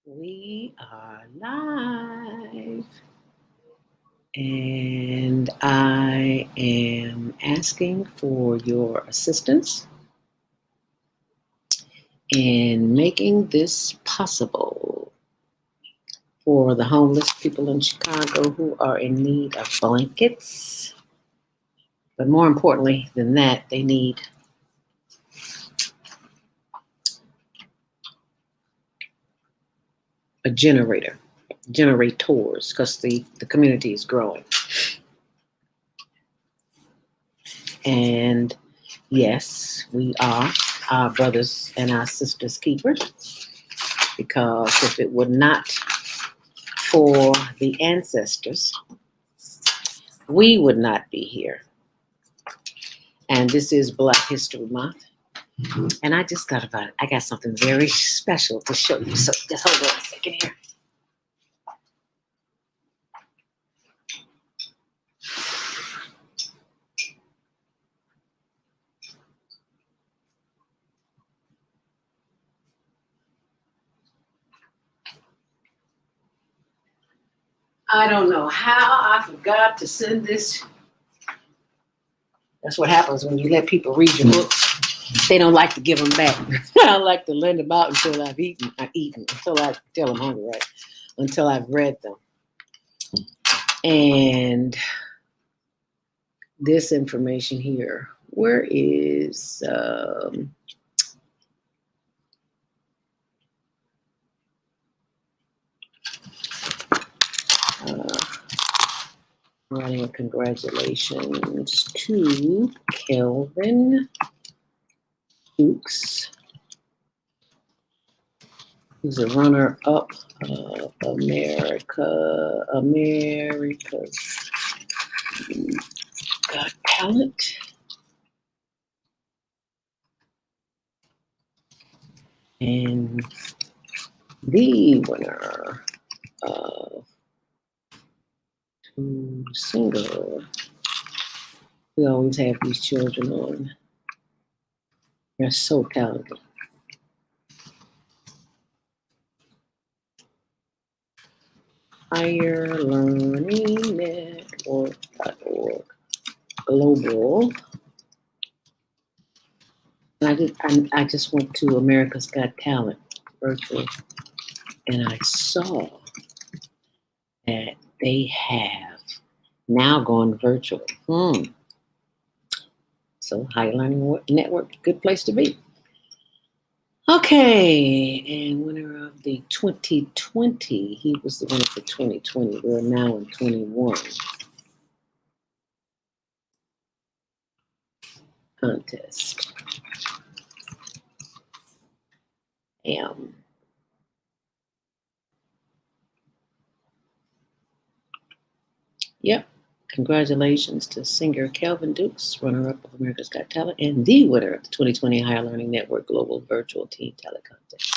We are live, and I am asking for your assistance in making this possible for the homeless people in Chicago who are in need of blankets. But more importantly than that, they need a generators, because the community is growing. And yes, we are our brothers and our sisters' keepers, because if it were not for the ancestors, we would not be here. And this is Black History Month. And I just thought about it. I got something very special to show you. So just hold on a second here. I don't know how I forgot to send this. That's what happens when you let people read your books. They don't like to give them back. I like to lend them out until I've eaten, until I tell them hungry, right? Until I've read them. And this information here, where is writing a congratulations to Kelvin Dukes, who's a runner-up of America's Got Talent. And the winner of Singer. We always have these children on. They're so talented. Higher Learning Network.org Global. I just went to America's Got Talent virtual, and I saw that they have now gone virtual. So Higher Learning Network, good place to be. Okay, and winner of the 2020, he was the winner for 2020. We're now in 21 contest. Yep. Congratulations to singer Kelvin Dukes, runner-up of America's Got Talent, and the winner of the 2020 Higher Learning Network Global Virtual Teen Talent Contest.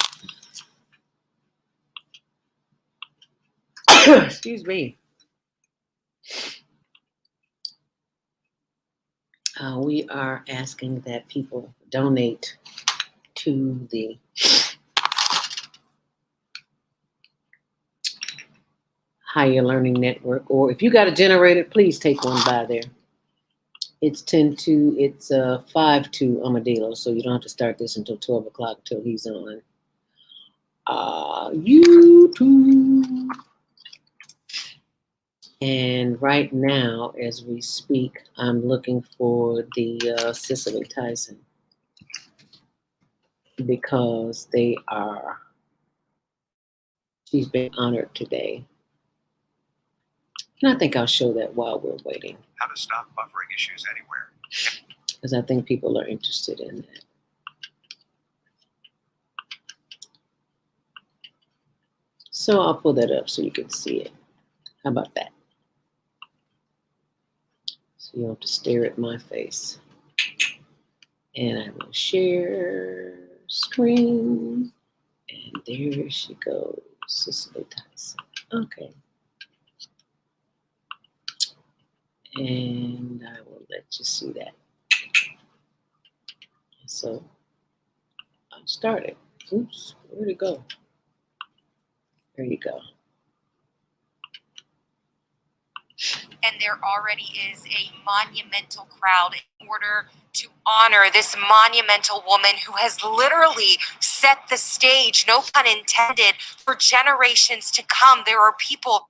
Excuse me. We are asking that people donate to the Higher Learning Network, or if you got a generator, please take one by there. It's 10-2, it's 5-2 Armadillo, so you don't have to start this until 12 o'clock till he's on YouTube. And right now, as we speak, I'm looking for the Cicely Tyson, because she's been honored today. And I think I'll show that while we're waiting. How to stop buffering issues anywhere. Because I think people are interested in that. So I'll pull that up so you can see it. How about that? So you don't have to stare at my face. And I will share screen. And there she goes, Cicely Tyson. Okay. And I will let you see that. So I'll start it. Oops, where'd it go? There you go. And there already is a monumental crowd in order to honor this monumental woman who has literally set the stage, no pun intended, for generations to come. There are people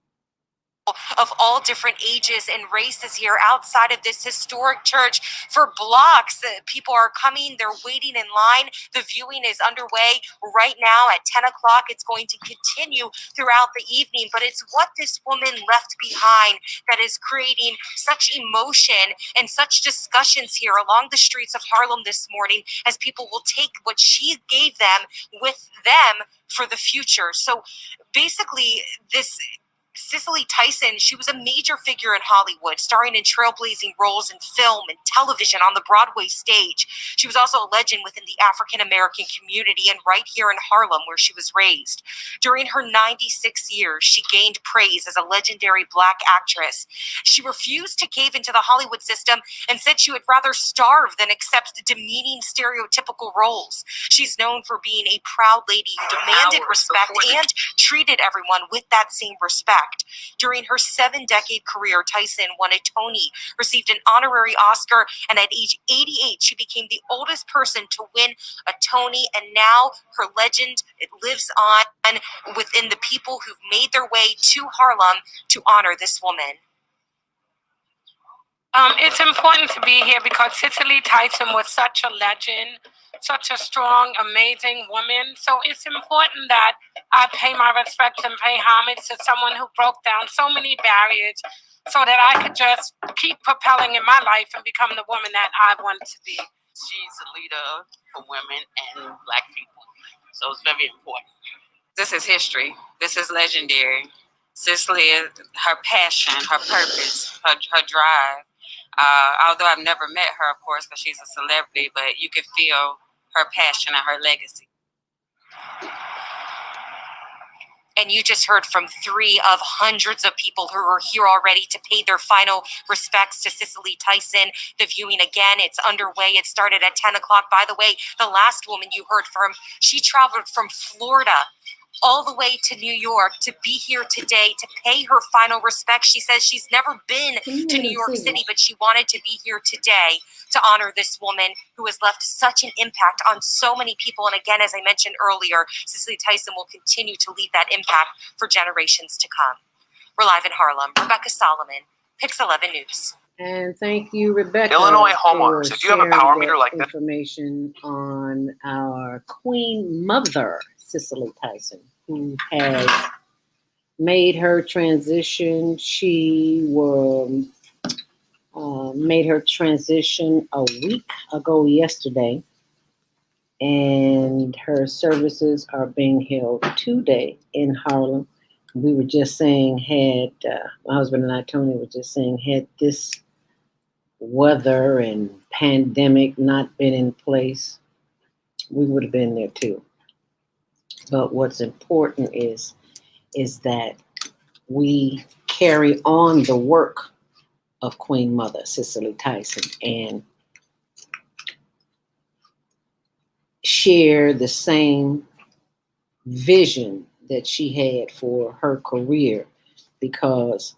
of all different ages and races here outside of this historic church for blocks. People are coming, they're waiting in line. The viewing is underway right now at 10 o'clock. It's going to continue throughout the evening, but it's what this woman left behind that is creating such emotion and such discussions here along the streets of Harlem this morning, as people will take what she gave them with them for the future. So basically, this Cicely Tyson, she was a major figure in Hollywood, starring in trailblazing roles in film and television on the Broadway stage. She was also a legend within the African American community and right here in Harlem, where she was raised. During her 96 years, she gained praise as a legendary Black actress. She refused to cave into the Hollywood system and said she would rather starve than accept demeaning stereotypical roles. She's known for being a proud lady who demanded respect and treated everyone with that same respect. During her 7-decade career, Tyson won a Tony, received an honorary Oscar, and at age 88, she became the oldest person to win a Tony, and now her legend, it lives on within the people who've made their way to Harlem to honor this woman. It's important to be here because Cicely Tyson was such a legend, such a strong, amazing woman. So it's important that I pay my respects and pay homage to someone who broke down so many barriers so that I could just keep propelling in my life and become the woman that I want to be. She's a leader for women and Black people. So it's very important. This is history. This is legendary. Cicely, her passion, her purpose, her drive. Although I've never met her, of course, because she's a celebrity, but you can feel her passion and her legacy. And you just heard from 3 of hundreds of people who are here already to pay their final respects to Cicely Tyson. The viewing, again, it's underway. It started at 10 o'clock. By the way, the last woman you heard from, she traveled from Florida all the way to New York to be here today to pay her final respects. She says she's never been to New York City, but she wanted to be here today to honor this woman who has left such an impact on so many people. And again, as I mentioned earlier, Cicely Tyson will continue to leave that impact for generations to come. We're live in Harlem. Rebecca Solomon, Pix 11 News. And thank you, Rebecca, Illinois for homeowners, if you have a sharing power that meter like that. information on our Queen Mother, Cicely Tyson, who has made her transition. She made her transition a week ago yesterday, and her services are being held today in Harlem. We were just saying, my husband and I, Tony, were just saying, had this weather and pandemic not been in place, we would have been there too. But what's important is that we carry on the work of Queen Mother Cicely Tyson and share the same vision that she had for her career, because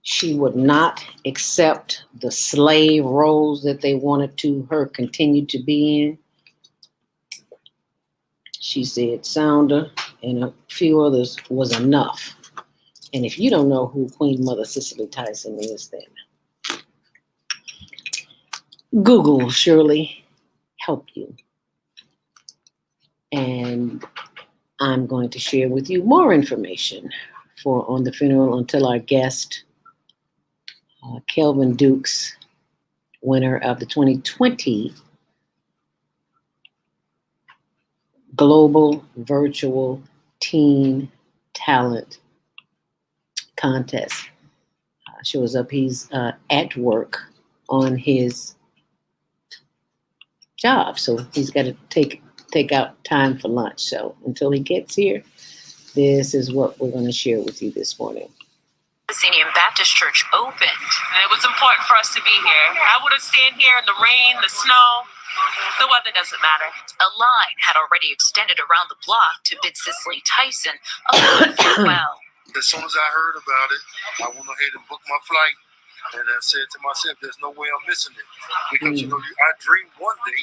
she would not accept the slave roles that they wanted to her continue to be in. She said Sounder and a few others was enough. And if you don't know who Queen Mother Cicely Tyson is, then Google will surely help you. And I'm going to share with you more information on the funeral until our guest, Kelvin Dukes, winner of the 2020 Global Virtual Teen Talent Contest, shows up. He's at work on his job, so he's got to take out time for lunch. So until he gets here, this is what we're going to share with you this morning. Senior Baptist Church opened, and it was important for us to be here. I would have stayed here in the rain, the snow, The weather doesn't matter. A line had already extended around the block to bid Cicely Tyson a long farewell. As soon as I heard about it, I went ahead and booked my flight. And I said to myself, there's no way I'm missing it. Because, I dreamed one day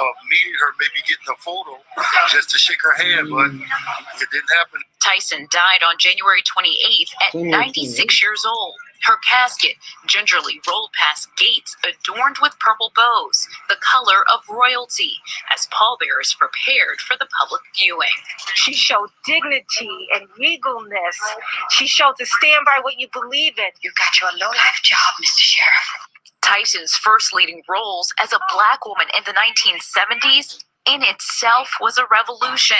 of meeting her, maybe getting a photo just to shake her hand, but it didn't happen. Tyson died on January 28th at 96 years old. Her casket gingerly rolled past gates adorned with purple bows, the color of royalty, as pallbearers prepared for the public viewing. She showed dignity and regalness. She showed to stand by what you believe in. You got your low-life job, Mr. Sheriff. Tyson's first leading roles as a black woman in the 1970s in itself was a revolution.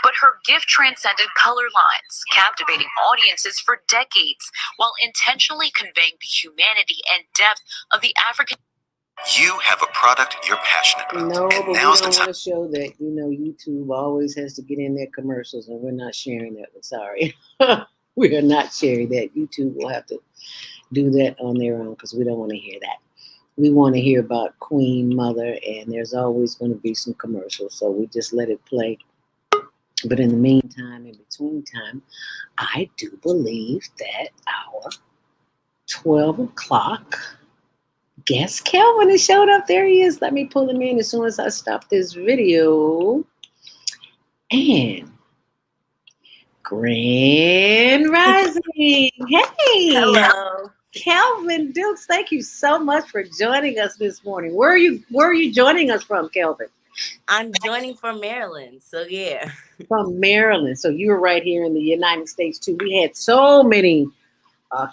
But her gift transcended color lines, captivating audiences for decades while intentionally conveying the humanity and depth of the African. You have a product you're passionate about. No, and but we now's don't the want time. to show that, YouTube always has to get in their commercials, and we're not sharing that. We're sorry. We are not sharing that. YouTube will have to do that on their own because we don't want to hear that. We want to hear about Queen Mother, and there's always going to be some commercials, so we just let it play. But in the meantime, in between time, I do believe that our 12 o'clock guest Kelvin has showed up. There he is. Let me pull him in as soon as I stop this video. And Grand Rising. Hey. Hello. Kelvin Dukes, thank you so much for joining us this morning. Where are you joining us from, Kelvin? I'm joining from Maryland, so yeah. From Maryland. So you were right here in the United States too. We had so many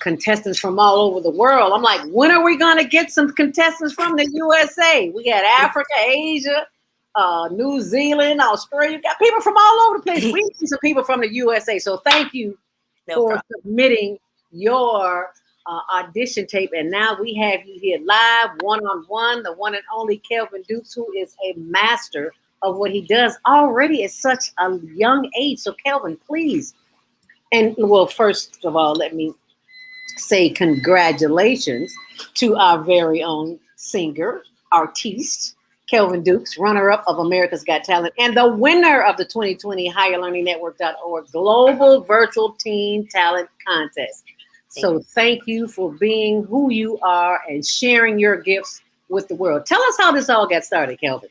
contestants from all over the world. I'm like, when are we going to get some contestants from the USA? We got Africa, Asia, New Zealand, Australia. We got people from all over the place. We need some people from the USA. So thank you for submitting your audition tape. And now we have you here live, one-on-one, the one and only Kelvin Dukes, who is a master of what he does already at such a young age. So Kelvin, please. And well, first of all, let me say congratulations to our very own singer, artiste, Kelvin Dukes, runner-up of America's Got Talent, and the winner of the 2020 HigherLearningNetwork.org Global Virtual Teen Talent Contest. So thank you for being who you are and sharing your gifts with the world. Tell us how this all got started, Kelvin.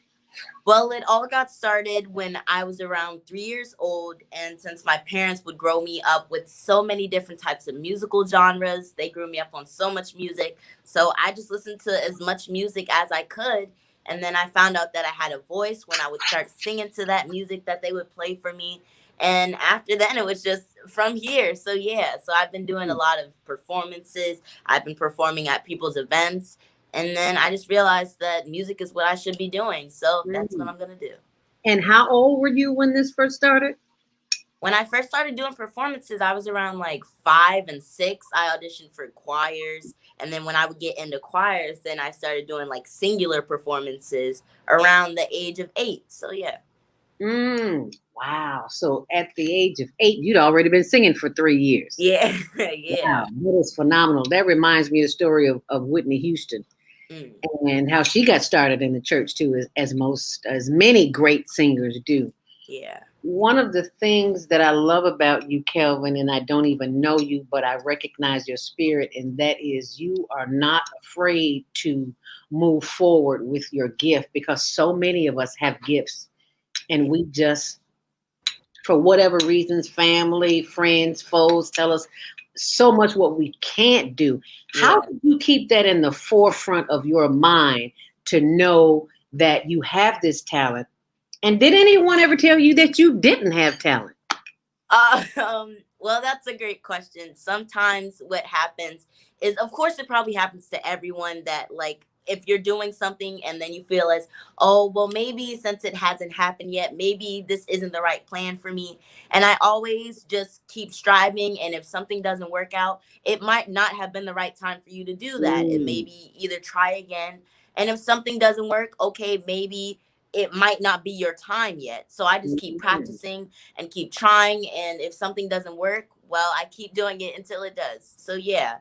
Well, it all got started when I was around 3 years old. And since my parents would grow me up with so many different types of musical genres, they grew me up on so much music. So I just listened to as much music as I could. And then I found out that I had a voice when I would start singing to that music that they would play for me. And after then, it was just from here. So, yeah, so I've been doing a lot of performances. I've been performing at people's events. And then I just realized that music is what I should be doing. So that's what I'm going to do. And how old were you when this first started? When I first started doing performances, I was around like 5 and 6. I auditioned for choirs. And then when I would get into choirs, then I started doing like singular performances around the age of 8. So, yeah. Wow. So at the age of 8, you'd already been singing for 3 years. Yeah. Yeah. Wow, that is phenomenal. That reminds me of the story of Whitney Houston and how she got started in the church too, as many great singers do. Yeah. One of the things that I love about you, Kelvin, and I don't even know you, but I recognize your spirit, and that is you are not afraid to move forward with your gift, because so many of us have gifts and we just, for whatever reasons, family, friends, foes tell us so much what we can't do. How do you keep that in the forefront of your mind to know that you have this talent? And did anyone ever tell you that you didn't have talent? Well, that's a great question. Sometimes what happens is, of course, it probably happens to everyone that, like, if you're doing something and then you feel as, oh, well, maybe since it hasn't happened yet, maybe this isn't the right plan for me. And I always just keep striving. And if something doesn't work out, it might not have been the right time for you to do that. And maybe either try again. And if something doesn't work, okay, maybe it might not be your time yet. So I just keep practicing and keep trying. And if something doesn't work, well, I keep doing it until it does. So, yeah.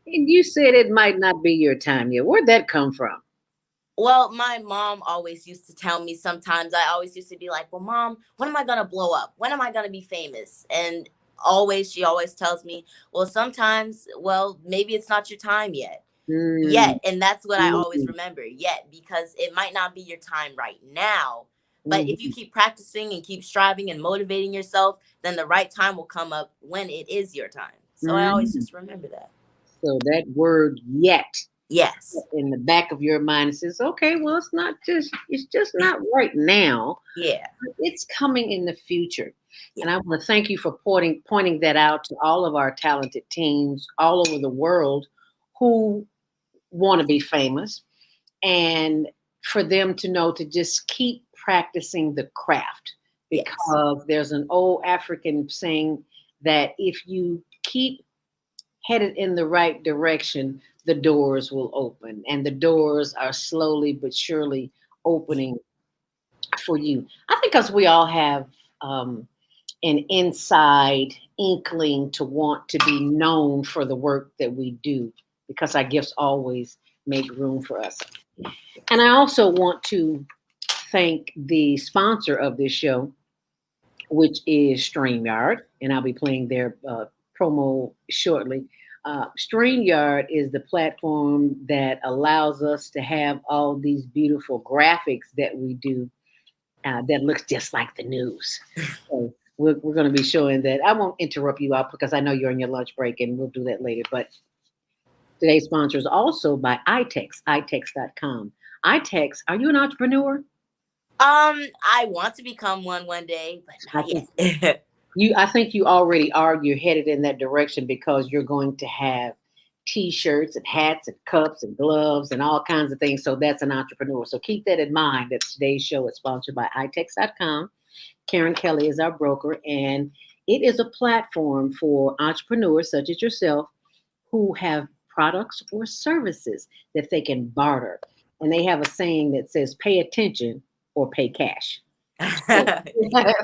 And you said it might not be your time yet. Where'd that come from? Well, my mom always used to tell me sometimes, I always used to be like, well, Mom, when am I going to blow up? When am I going to be famous? And she always tells me, well, sometimes, well, maybe it's not your time yet. Mm, Yet. And that's what I always mm, remember, yet, because it might not be your time right now. But if you mhm. keep practicing and keep striving and motivating yourself, then the right time will come up when it is your time. So I always Mm. just remember that. So that word "yet" Yes. in the back of your mind says, "Okay, well, it's just not right now. Yeah. It's coming in the future." Yeah. And I want to thank you for pointing that out to all of our talented teams all over the world who want to be famous, and for them to know to just keep practicing the craft, Yes. because there's an old African saying that if you keep headed in the right direction, the doors will open, and the doors are slowly but surely opening for you. I think because we all have an inside inkling to want to be known for the work that we do, because our gifts always make room for us. And I also want to thank the sponsor of this show, which is StreamYard, and I'll be playing their promo shortly. StreamYard is the platform that allows us to have all these beautiful graphics that we do that looks just like the news. So we're going to be showing that. I won't interrupt you out because I know you're on your lunch break, and we'll do that later. But today's sponsor is also by iTex, itex.com. iTex, are you an entrepreneur? I want to become one day, but I not think yet. I think you already are. You're headed in that direction because you're going to have t-shirts and hats and cups and gloves and all kinds of things. So that's an entrepreneur. So keep that in mind that today's show is sponsored by itex.com. Karen Kelly is our broker, and it is a platform for entrepreneurs such as yourself who have products or services that they can barter. And they have a saying that says, pay attention or pay cash. So,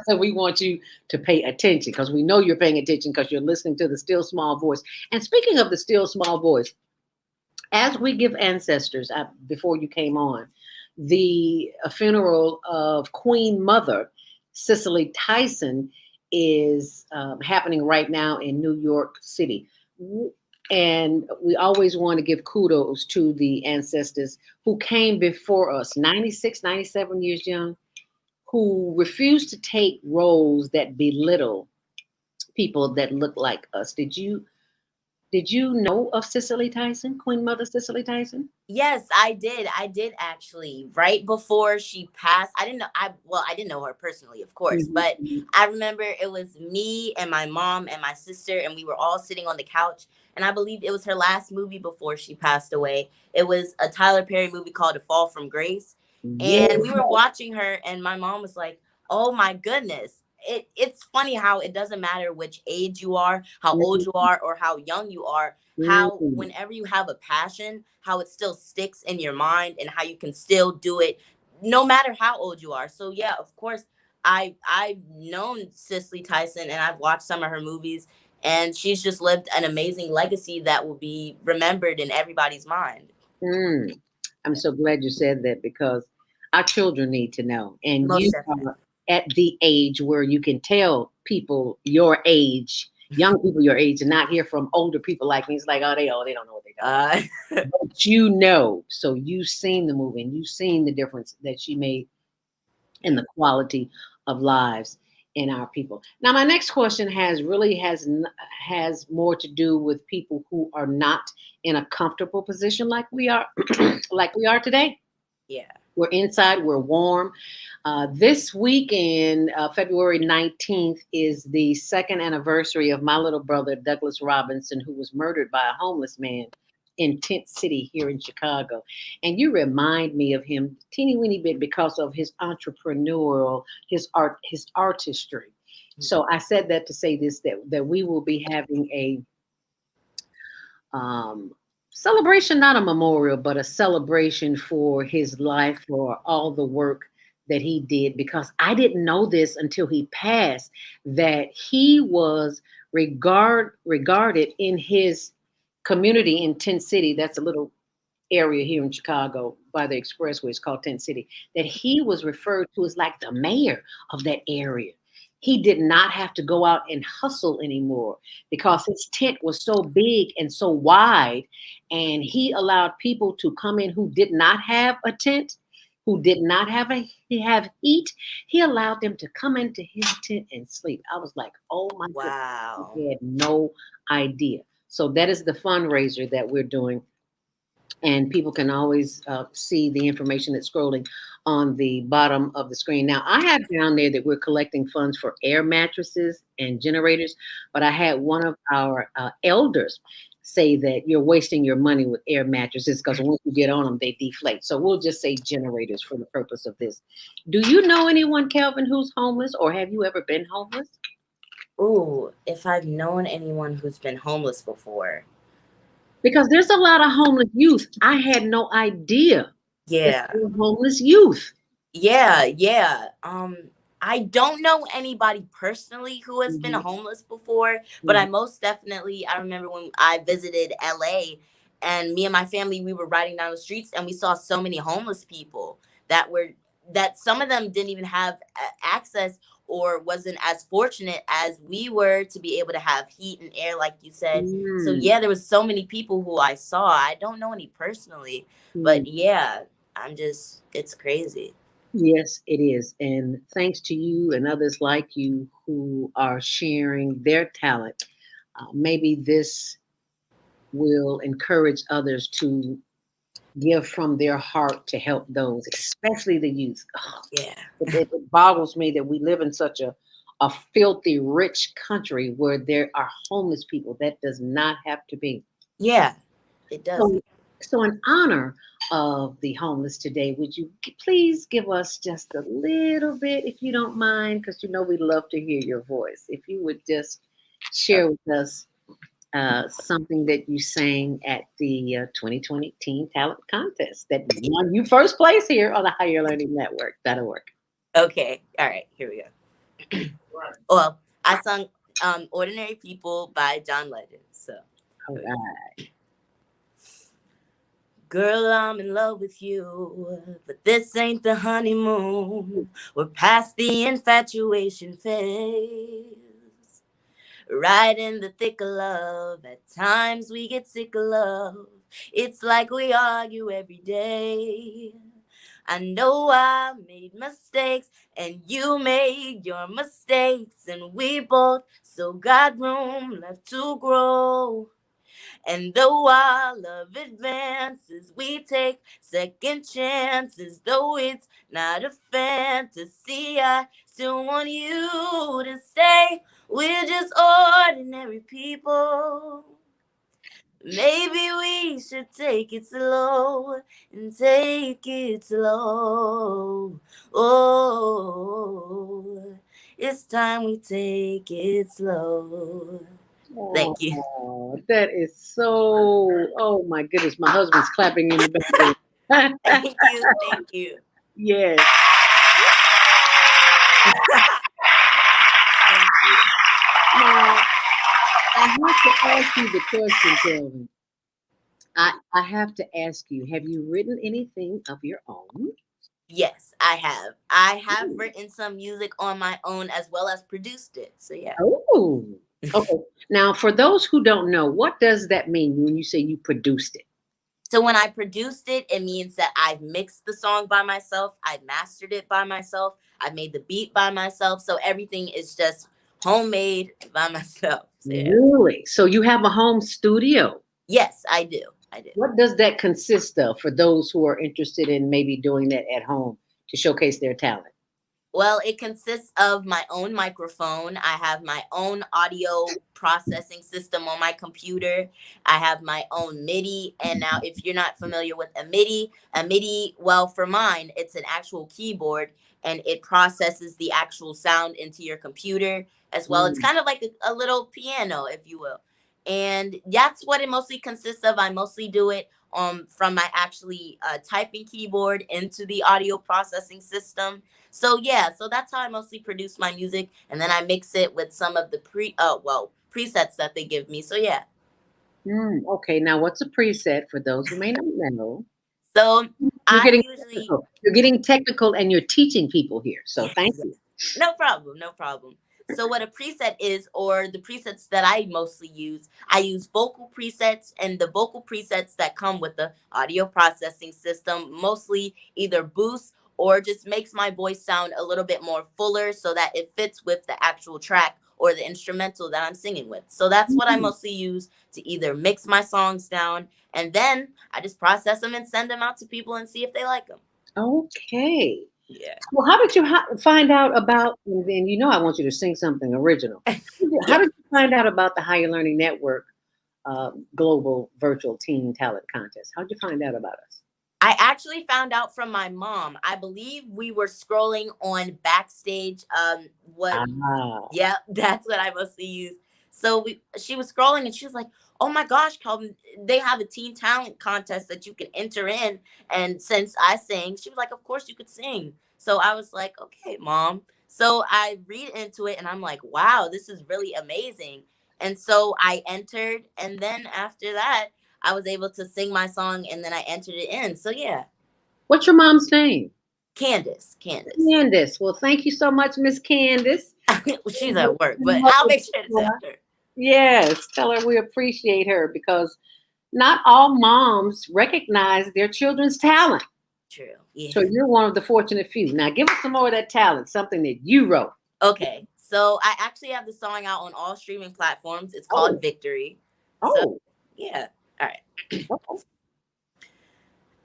so we want you to pay attention because we know you're paying attention because you're listening to the still small voice. And speaking of the still small voice, as we give ancestors, before you came on, the funeral of Queen Mother Cicely Tyson is happening right now in New York City. And we always want to give kudos to the ancestors who came before us, 96, 97 years young, who refuse to take roles that belittle people that look like us. Did you know of Cicely Tyson, Queen Mother Cicely Tyson? Yes, I did. I did actually. Right before she passed, I didn't know her personally, of course, Mhm, but mhm. I remember it was me and my mom and my sister, and we were all sitting on the couch, and I believe it was her last movie before she passed away. It was a Tyler Perry movie called A Fall from Grace, Yeah. and we were watching her, and my mom was like, "Oh my goodness." It's funny how it doesn't matter which age you are, how old you Mhm, are, or how young you are, how mhm, whenever you have a passion, how it still sticks in your mind and how you can still do it no matter how old you are. So yeah, of course, I've known Cicely Tyson and I've watched some of her movies, and she's just lived an amazing legacy that will be remembered in everybody's mind. mm. I'm so glad you said that because our children need to know. And Most you definitely. are at the age where you can tell people your age, young people your age, and not hear from older people like me. It's like, oh, they old, they don't know what they're doing. Uh, But you know, so you've seen the movie and you've seen the difference that she made in yeah. the quality of lives in our people. Now, my next question has more to do with people who are not in a comfortable position like we are, like we are today. Yeah. We're inside, we're warm. This weekend, February 19th, is the second anniversary of my little brother, Douglas Robinson, who was murdered by a homeless man in Tent City here in Chicago. And you remind me of him teeny weeny bit because of his entrepreneurial, his artistry. So I said that to say this, that we will be having a um, celebration, not a memorial, but a celebration for his life, for all the work that he did. Because I didn't know this until he passed, that he was regarded in his community in Tent City. That's a little area here in Chicago by the expressway. It's called Tent City. That he was referred to as like the mayor of that area. He did not have to go out and hustle anymore because his tent was so big and so wide, and he allowed people to come in who did not have a tent, who did not have heat. He allowed them to come into his tent and sleep. I was like, oh my goodness, Wow. I had no idea. So that is the fundraiser that we're doing, and people can always see the information that's scrolling on the bottom of the screen. Now, I have down there that we're collecting funds for air mattresses and generators, but I had one of our elders say that you're wasting your money with air mattresses because once you get on them, they deflate. So we'll just say generators for the purpose of this. Do you know anyone, Kelvin, who's homeless, or have you ever been homeless? Ooh, if I've known anyone who's been homeless before. Because there's a lot of homeless youth. I had no idea that Yeah. there were homeless youth. Yeah. I don't know anybody personally who has been Mhm. homeless before, but I most definitely I remember when I visited LA and me and my family we were riding down the streets and we saw so many homeless people that some of them didn't even have access or wasn't as fortunate as we were to be able to have heat and air like you said. So Mm, yeah, there was so many people who I saw. I don't know any personally, mm. but yeah, it's crazy. Yes, it is. And thanks to you and others like you who are sharing their talent, maybe this will encourage others to give from their heart to help those, especially the youth. Oh, Yeah. it boggles me that we live in such a filthy rich country where there are homeless people. That does not have to be. Yeah, it So, doesn't. so in honor of the homeless today, would you please give us just a little bit, if you don't mind, because you know we love to hear your voice. If you would just share with us something that you sang at the 2020 Teen Talent Contest that won you first place here on the Higher Learning Network. That'll work. Okay. All right. Here we go. Well, I sung "Ordinary People" by John Legend. So, All here we go. right. Girl, I'm in love with you, but this ain't the honeymoon. We're past the infatuation phase. Right in the thick of love. At times we get sick of love. It's like we argue every day. I know I made mistakes, and you made your mistakes, and we both still got room left to grow. And though our love advances, we take second chances. Though it's not a fantasy, I still want you to stay. We're just ordinary people. Maybe we should take it slow and take it slow. Oh, it's time we take it slow. Thank you. Oh, that is so. Oh my goodness, my husband's clapping in the background. Thank you. Thank you. Yes. Thank you. Now, I have to ask you the question, Kelvin. I have to ask you, have you written anything of your own? Yes, I have. I have Ooh. written some music on my own as well as produced it. So yeah. Oh, okay. Now, for those who don't know, what does that mean when you say you produced it? So when I produced it, it means that I've mixed the song by myself, I've mastered it by myself, I've made the beat by myself. So everything is just homemade by myself. So yeah. Really? So you have a home studio? Yes, I do. I do. What does that consist of for those who are interested in maybe doing that at home to showcase their talent? Well, it consists of my own microphone. I have my own audio processing system on my computer. I have my own MIDI. And now, if you're not familiar with well, for mine, it's an actual keyboard and it processes the actual sound into your computer as well. It's Mm. kind of like a little piano, if you will. And that's what it mostly consists of. I mostly do it from my actually typing keyboard into the audio processing system. So yeah, so that's how I mostly produce my music, and then I mix it with some of the presets that they give me. So yeah. Okay, now what's a preset for those who may not know? So You're I getting usually technical. You're getting technical and you're teaching people here. So yes, thank yes. you. No problem, no problem. So what a preset is, or the presets that I mostly use, I use vocal presets, and the vocal presets that come with the audio processing system mostly either boosts or just makes my voice sound a little bit more fuller so that it fits with the actual track or the instrumental that I'm singing with. So that's what I Mm, mostly use to either mix my songs down, and then I just process them and send them out to people and see if they like them. okay. Yeah. Well, how did you find out about, and then I want you to sing something original. How Yeah. did you find out about the Higher Learning Network Global Virtual Teen Talent Contest? How did you find out about us? I actually found out from my mom. I believe we were scrolling on Backstage. What? Ah, Yeah, that's what I mostly use. So she was scrolling and she was like, "Oh my gosh, Kelvin, they have a teen talent contest that you can enter in." And since I sing, she was like, "Of course you could sing." So I was like, "Okay, mom." So I read into it and I'm like, "Wow, this is really amazing." And so I entered, and then after that, I was able to sing my song, and then I entered it in. So yeah, what's your mom's name? Candace, Candace. Candace. Well, thank you so much, Miss Candace. She's at work, but I'll make sure to tell her. Yes, tell her we appreciate her because not all moms recognize their children's talent. True. Yeah. So you're one of the fortunate few. Now give us some more of that talent, something that you wrote. Okay. So I actually have the song out on all streaming platforms. It's called Oh, Victory. So oh, yeah. All right. oh.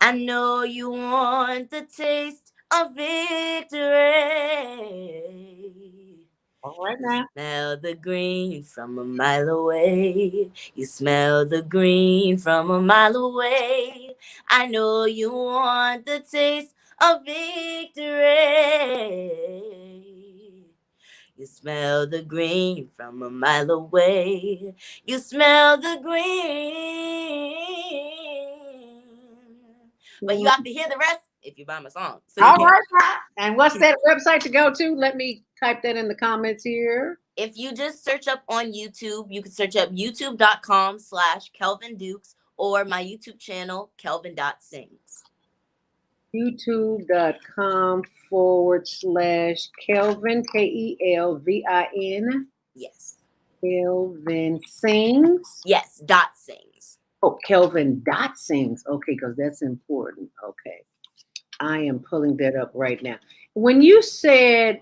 I know you want the taste of victory. All right You now. smell the green from a mile away. You smell the green from a mile away. I know you want the taste of victory. You smell the green from a mile away. You smell the green. But you have to hear the rest if you buy my song. So All yeah. right now. And what's that website to go to? Let me type that in the comments here. If you just search up on YouTube, you can search up youtube.com/Kelvin Dukes or my YouTube channel, Kelvin.sings. YouTube.com/Kelvin, Kelvin, Yes. Kelvin Sings. Yes, dot sings. Oh, Kelvin dot sings. Okay, because that's important. Okay. I am pulling that up right now. When you said,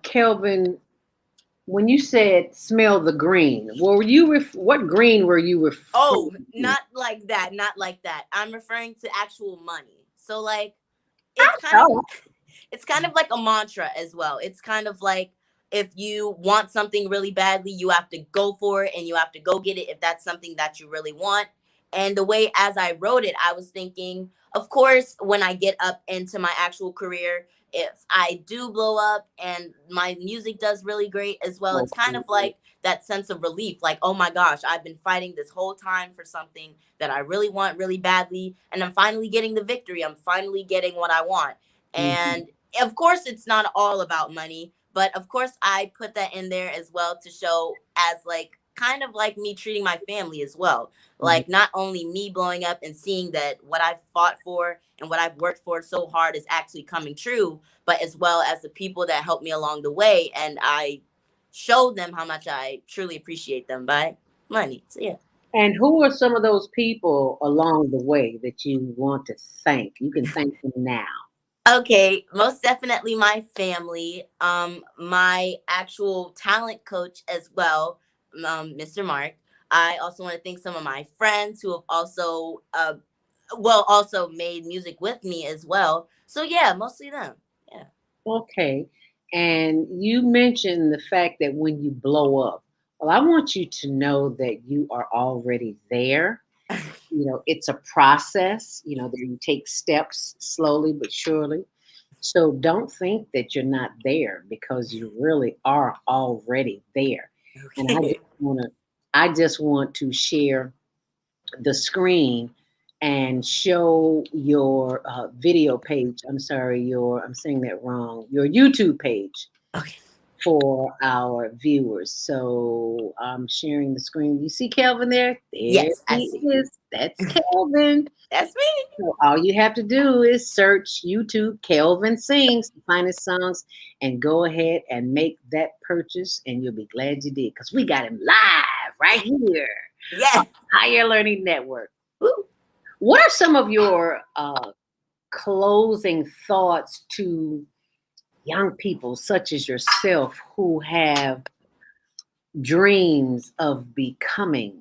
Kelvin, when you said smell the green, what green were you Oh, referring to? not like that, not like that. I'm referring to actual money. So like it's kind of Oh, it's kind of like a mantra as well. It's kind of like if you want something really badly, you have to go for it and you have to go get it if that's something that you really want. And the way as I wrote it, I was thinking, of course, when I get up into my actual career, if I do blow up and my music does really great as well, it's kind of okay. like that sense of relief like, oh my gosh, I've been fighting this whole time for something that I really want really badly, and I'm finally getting the victory. I'm finally getting what I want. Mhm. And of course, it's not all about money, but of course, I put that in there as well to show as like kind of like me treating my family as well. Mhm. Like not only me blowing up and seeing that what I've fought for and what I've worked for so hard is actually coming true, but as well as the people that helped me along the way. And I showed them how much I truly appreciate them by money. So yeah. And who are some of those people along the way that you want to thank? You can thank them now. Okay, most definitely my family, my actual talent coach as well, Mr. Mark. I also want to thank some of my friends who have also, also made music with me as well. So yeah, mostly them. Yeah. Okay. And you mentioned the fact that when you blow up, well, I want you to know that you are already there. It's a process, that you take steps slowly but surely. So don't think that you're not there because you really are already there. And Okay. I just want to share the screen and show your video page. I'm sorry, I'm saying that wrong. Your YouTube page Okay. for our viewers. So I'm sharing the screen. You see Kelvin there? There Yes, I he see. is. That's Kelvin. That's me. So all you have to do is search YouTube Kelvin Sings to find his songs and go ahead and make that purchase, and you'll be glad you did because we got him live right here Yes. on Higher Learning Network. Woo. What are some of your closing thoughts to young people such as yourself who have dreams of becoming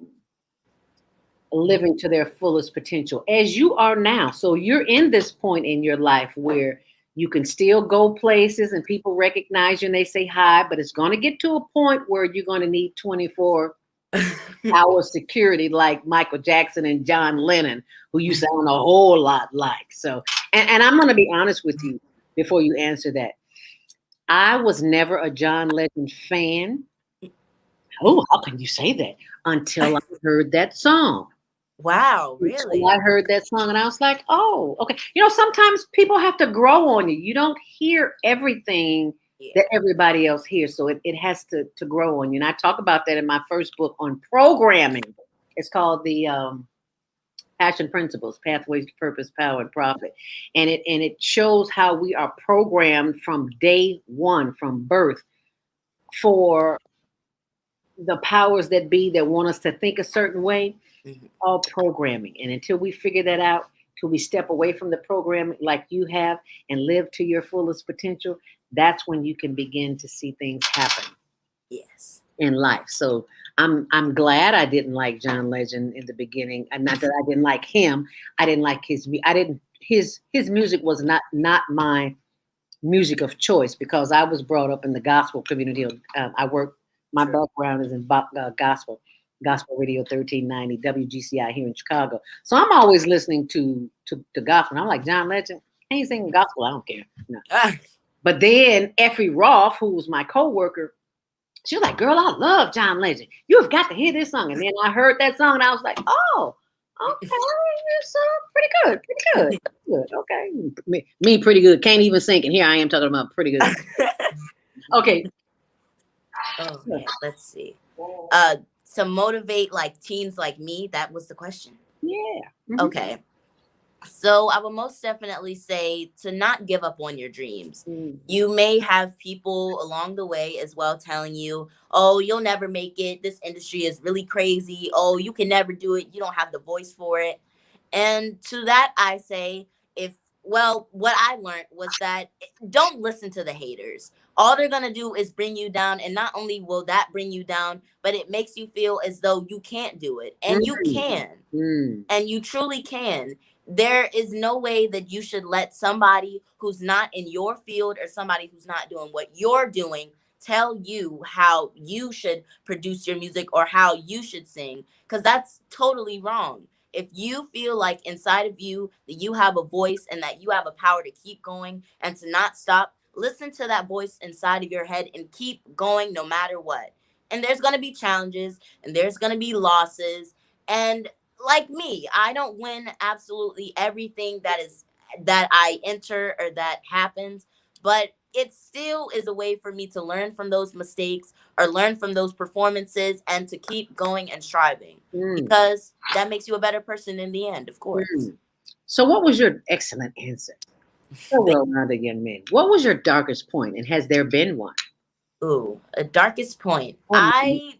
living to their fullest potential as you are now? So you're in this point in your life where you can still go places and people recognize you and they say hi, but it's going to get to a point where you're going to need 24-hour security like Michael Jackson and John Lennon, who you sound a whole lot like. So, and I'm going to be honest with you before you answer that. I was never a John Legend fan. Oh, how can you say that? Until I heard that song. Wow, Until really? I heard that song and I was like, oh, okay. You know, sometimes people have to grow on you. You don't hear everything that everybody else hears. So it has to grow on you. And I talk about that in my first book on programming. It's called the Passion Principles, Pathways to Purpose, Power, and Profit. And it shows how we are programmed from day one, from birth, for the powers that be that want us to think a certain way. All programming. And until we figure that out, till we step away from the programming like you have and live to your fullest potential, that's when you can begin to see things happen. Yes. In life. So I'm glad I didn't like John Legend in the beginning. And not that I didn't like him. I didn't like his music was not my music of choice because I was brought up in the gospel community. My background is in gospel radio 1390 WGCI here in Chicago. So I'm always listening to gospel. And I'm like, John Legend, I ain't singing gospel. I don't care. No. But then Effie Roth, who was my coworker, she was like, girl, I love John Legend. You've got to hear this song. And then I heard that song and I was like, oh, okay, it's pretty good. Okay. Me pretty good. Can't even sing. And here I am talking about pretty good. Okay. Oh, yeah. Let's see. To motivate like teens like me, that was the question. Yeah. Mm-hmm. Okay. So I would most definitely say to not give up on your dreams. You may have people along the way as well telling you, oh, you'll never make it. This industry is really crazy. Oh, you can never do it. You don't have the voice for it. And to that, I say, what I learned was that don't listen to the haters. All they're going to do is bring you down. And not only will that bring you down, but it makes you feel as though you can't do it. And you can. And you truly can. There is no way that you should let somebody who's not in your field or somebody who's not doing what you're doing tell you how you should produce your music or how you should sing, because that's totally wrong. If you feel like inside of you that you have a voice and that you have a power to keep going and to not stop, listen to that voice inside of your head and keep going no matter what. And there's going to be challenges and there's going to be losses. And like me, I don't win absolutely everything that I enter or that happens, but it still is a way for me to learn from those mistakes or learn from those performances and to keep going and striving because that makes you a better person in the end, of course. So what was your excellent answer? So well-rounded young man. What was your darkest point, and has there been one? Ooh, a darkest point. I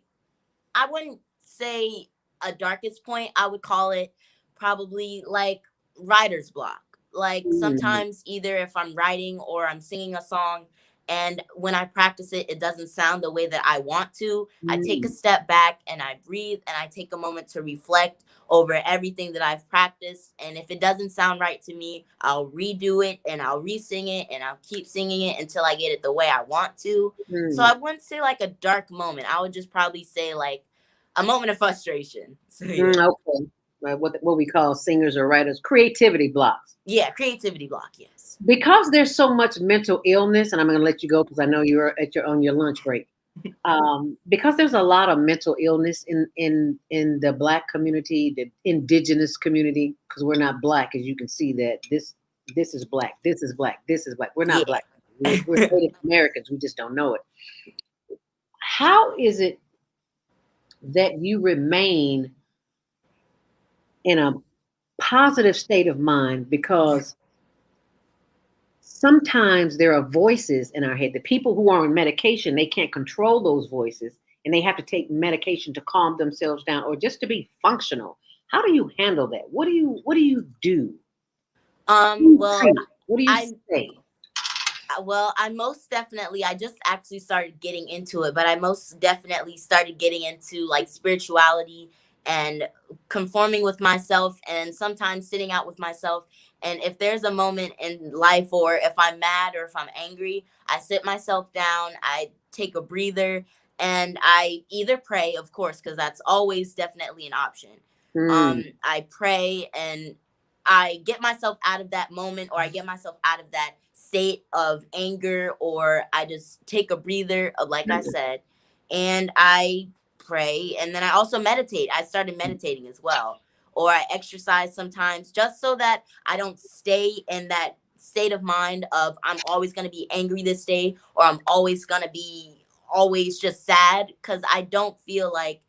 wouldn't say a darkest point. I would call it probably like writer's block. Like sometimes either if I'm writing or I'm singing a song and when I practice it, it doesn't sound the way that I want to. I take a step back and I breathe and I take a moment to reflect over everything that I've practiced. And if it doesn't sound right to me, I'll redo it and I'll re-sing it and I'll keep singing it until I get it the way I want to. So I wouldn't say like a dark moment. I would just probably say like a moment of frustration. So, yeah. Okay. What we call singers or writers, creativity blocks. Yeah, creativity block, yes. Because there's so much mental illness, and I'm going to let you go because I know you're on your lunch break. Because there's a lot of mental illness in the Black community, the indigenous community, because we're not Black, as you can see that this is Black, this is Black, this is Black. We're not Black. We're Native Americans. We just don't know it. How is it that you remain in a positive state of mind? Because sometimes there are voices in our head. The people who are on medication, they can't control those voices and they have to take medication to calm themselves down or just to be functional. How do you handle that? What do you do? Well, What do you I say? well, I most definitely, I just actually started getting into it, but I most definitely started getting into like spirituality and conforming with myself and sometimes sitting out with myself. And if there's a moment in life, or if I'm mad or if I'm angry, I sit myself down, I take a breather, and I either pray, of course, because that's always definitely an option. I pray and I get myself out of that moment, or I get myself out of that state of anger, or I just take a breather, like I said, and I pray. And then I also meditate. I started meditating as well, or I exercise sometimes, just so that I don't stay in that state of mind of I'm always going to be angry this day, or I'm always going to be always just sad, because I don't feel like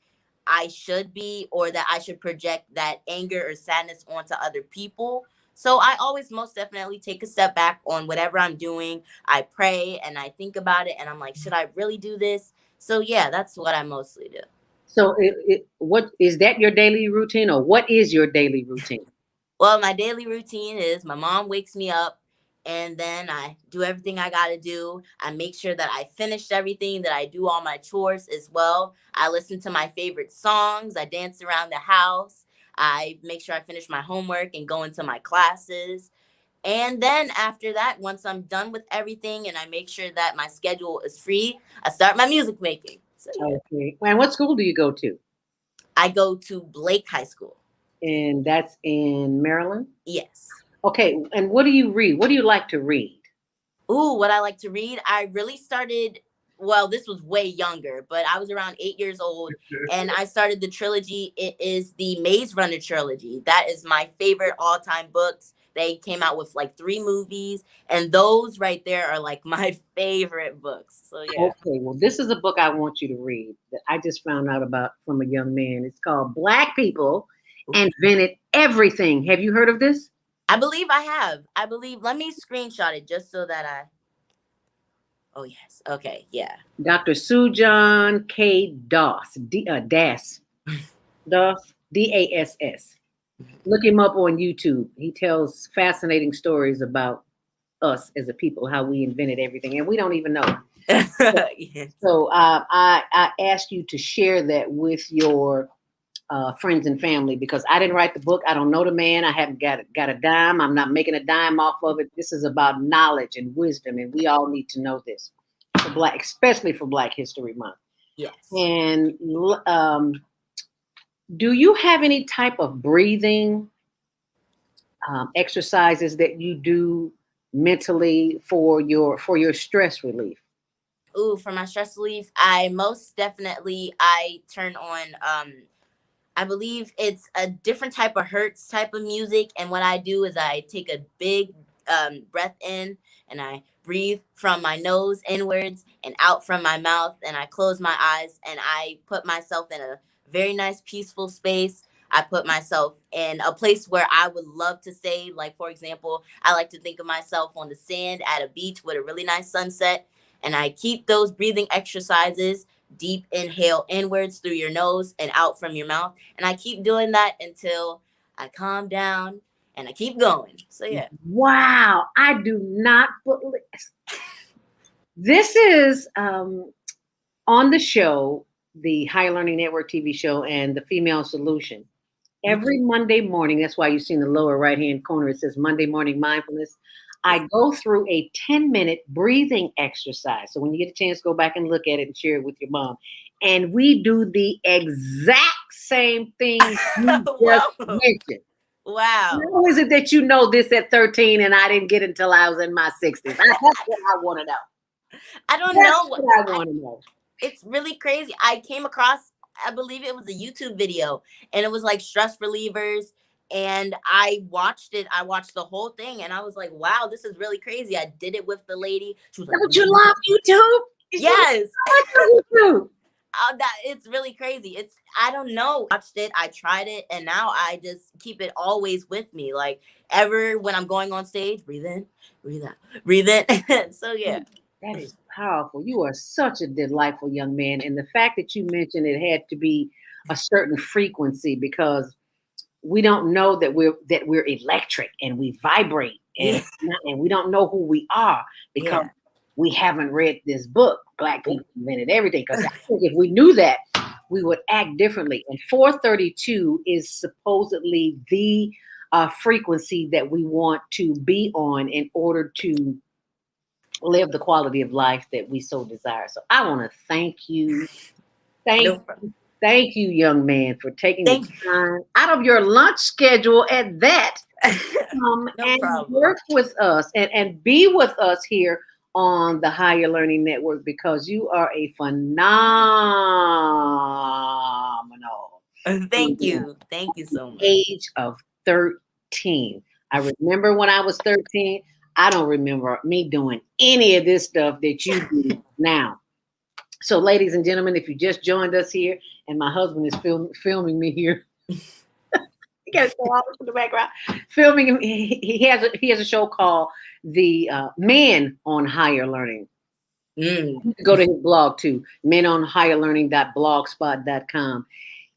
I should be, or that I should project that anger or sadness onto other people. So I always most definitely take a step back on whatever I'm doing. I pray and I think about it and I'm like, should I really do this? So yeah, that's what I mostly do. So, what is that your daily routine, or what is your daily routine? Well, my daily routine is my mom wakes me up, and then I do everything I got to do. I make sure that I finished everything, that I do all my chores as well. I listen to my favorite songs. I dance around the house. I make sure I finish my homework and go into my classes. And then after that, once I'm done with everything and I make sure that my schedule is free, I start my music making. So yeah, Okay. And what school do you go to? I go to Blake High School. And that's in Maryland? Yes. Okay. And what do you read? What do you like to read? Ooh, what I like to read. I really started, well, this was way younger, but I was around 8 years old and I started the trilogy. It is the Maze Runner trilogy. That is my favorite all time books. They came out with like 3 movies, and those right there are like my favorite books. So yeah. Okay. Well, this is a book I want you to read that I just found out about from a young man. It's called Black People Invented Everything. Have you heard of this? I believe I have. I believe, let me screenshot it just so that oh yes. Okay. Yeah. Dr. Sujan K. Doss, Doss, Dass. Look him up on YouTube. He tells fascinating stories about us as a people, how we invented everything, and we don't even know. Yes. So I asked you to share that with your friends and family, because I didn't write the book. I don't know the man. I haven't got a dime. I'm not making a dime off of it. This is about knowledge and wisdom, and we all need to know this for Black, especially for Black History Month. Yes. And do you have any type of breathing exercises that you do mentally for your stress relief? Ooh, for my stress relief, I most definitely I turn on I believe it's a different type of Hertz type of music, and what I do is I take a big breath in and I breathe from my nose inwards and out from my mouth, and I close my eyes and I put myself in a very nice peaceful space. I put myself in a place where I would love to stay. Like, for example, I like to think of myself on the sand at a beach with a really nice sunset. And I keep those breathing exercises. Deep inhale inwards through your nose and out from your mouth. And I keep doing that until I calm down and I keep going. So yeah. Wow, I do not believe this is on the show, the Higher Learning Network TV show, and the Female Solution. Every Monday morning, that's why you see in the lower right hand corner, it says Monday Morning Mindfulness. I go through a 10-minute breathing exercise. So when you get a chance, go back and look at it and share it with your mom. And we do the exact same thing you just mentioned. Wow. How is it that you know this at 13 and I didn't get it until I was in my 60s? That's what I want to know. I don't That's know what I want to know. It's really crazy. I came across, I believe it was a YouTube video, and it was like stress relievers. And I watched it. I watched the whole thing, and I was like, "Wow, this is really crazy." I did it with the lady. She was like, Don't you love YouTube? "Yes." YouTube. That it's really crazy. It's I don't know. Watched it, I tried it, and now I just keep it always with me. Like ever when I'm going on stage, breathe in, breathe out, breathe in. So yeah. That is powerful. You are such a delightful young man. And the fact that you mentioned it had to be a certain frequency, because we don't know that we're electric and we vibrate, Yeah. and we don't know who we are because Yeah. we haven't read this book, Black People Invented Everything. Because I think if we knew that, we would act differently. And 432 is supposedly the frequency that we want to be on in order to live the quality of life that we so desire. So I want to thank you. No Thank you, young man, for taking the Thank time out of your lunch schedule at that. No And problem. work with us and be with us here on the Higher Learning Network, because you are a phenomenal Thank you. Thank you so much. age of 13. I remember when I was 13. I don't remember me doing any of this stuff that you do now. So, ladies and gentlemen, if you just joined us here, and my husband is filming me here, you got to go off in the background, filming him. He has a show called The Men on Higher Learning. Mm. You can go to his blog too, menonhigherlearning.blogspot.com.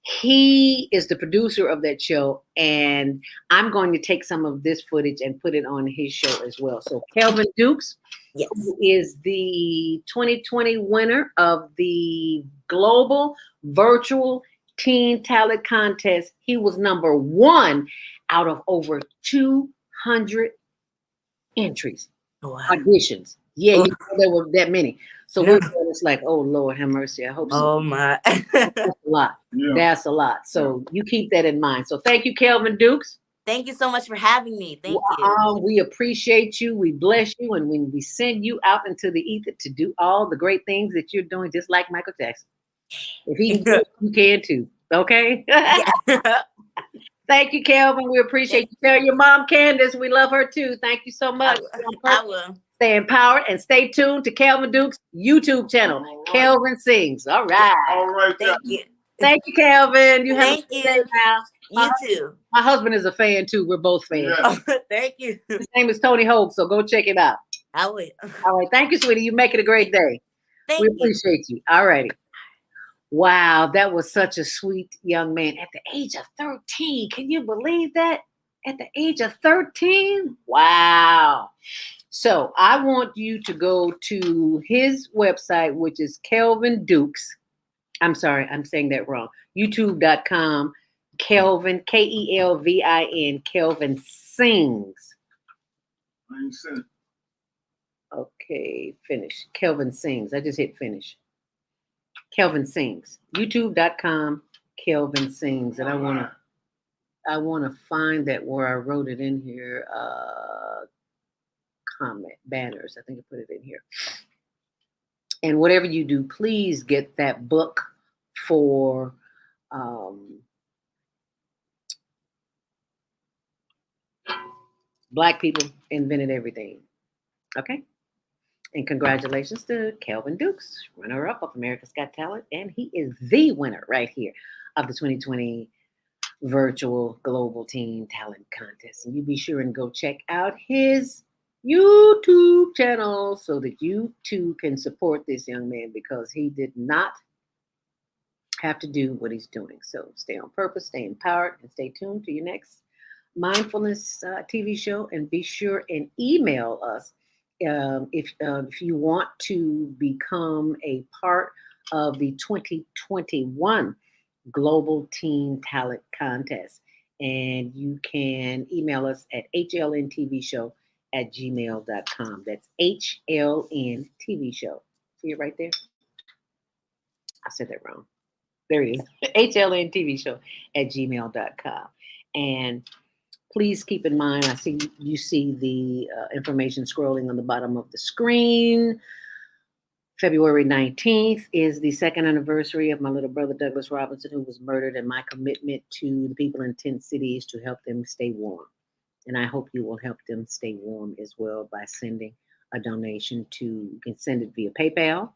He is the producer of that show, and I'm going to take some of this footage and put it on his show as well. So Kelvin Dukes, Yes. who is the 2020 winner of the Global Virtual Teen Talent Contest. He was number 1 out of over 200 entries, Wow. auditions. Yeah, you know there were that many. So No. we're just like, oh Lord, have mercy. I hope so. Oh my. That's a lot. Yeah. That's a lot. So you keep that in mind. So thank you, Kelvin Dukes. Thank you so much for having me. Thank you. We appreciate you. We bless you. And when we send you out into the ether to do all the great things that you're doing, just like Michael Jackson. If he can do it, you can too. Okay? Yeah. Thank you, Kelvin. We appreciate you. Tell your mom, Candace, we love her too. Thank you so much. I will. Stay empowered and stay tuned to Kelvin Duke's YouTube channel, Kelvin Sings. All right. All right. Thank you. Thank you, Kelvin. You have Thank a good you. day now. You too. My husband is a fan too. We're both fans. Yeah. Oh, thank you. His name is Tony Hogue, so go check him out. I will. All right. Thank you, sweetie. You make it a great day. Thank We you. appreciate you. All righty. Wow, that was such a sweet young man at the age of 13. Can you believe that? At the age of 13? Wow. So I want you to go to his website, which is Kelvin Dukes. I'm sorry, I'm saying that wrong. YouTube.com, Kelvin, Kelvin, Kelvin Sings. I ain't seen it. Okay, finish. Kelvin Sings. I just hit finish. Kelvin Sings. YouTube.com, Kelvin Sings. And I wanna find that where I wrote it in here. Comment banners. I think I put it in here. And whatever you do, please get that book for Black People Invented Everything. Okay. And congratulations to Kelvin Dukes, runner-up of America's Got Talent. And he is the winner right here of the 2020 Virtual Global Teen Talent Contest. And you be sure and go check out his YouTube channel so that you too can support this young man, because he did not have to do what he's doing. So stay on purpose, stay empowered, and stay tuned to your next mindfulness TV show. And be sure and email us if you want to become a part of the 2021 Global Teen Talent Contest. And you can email us at hlntvshow@gmail.com. That's HLN TV show. See it right there? I said that wrong. There it is. HLN TV show@gmail.com. And please keep in mind, I see you see the information scrolling on the bottom of the screen. February 19th is the second anniversary of my little brother Douglas Robinson, who was murdered, and my commitment to the people in 10 cities to help them stay warm. And I hope you will help them stay warm as well by sending a donation to, you can send it via PayPal.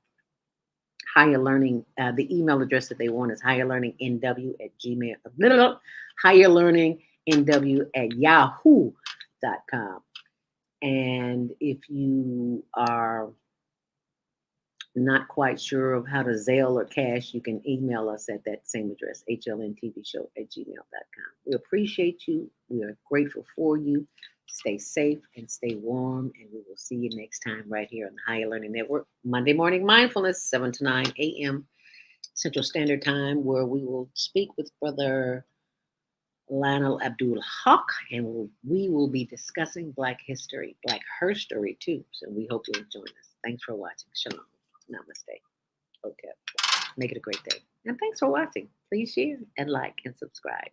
Higher Learning, the email address that they want is higherlearningnw@gmail, higherlearningnw@yahoo.com. And if you are not quite sure of how to Zelle or cash, you can email us at that same address, hlntvshow@gmail.com. We appreciate you. We are grateful for you. Stay safe and stay warm, and we will see you next time right here on the Higher Learning Network. Monday Morning Mindfulness, 7 to 9 a.m. Central Standard Time, where we will speak with Brother Lionel Abdul Haq, and we will be discussing Black history, Black herstory too. So we hope you'll join us. Thanks for watching. Shalom. Namaste. Okay. Make it a great day. And thanks for watching. Please share and like and subscribe.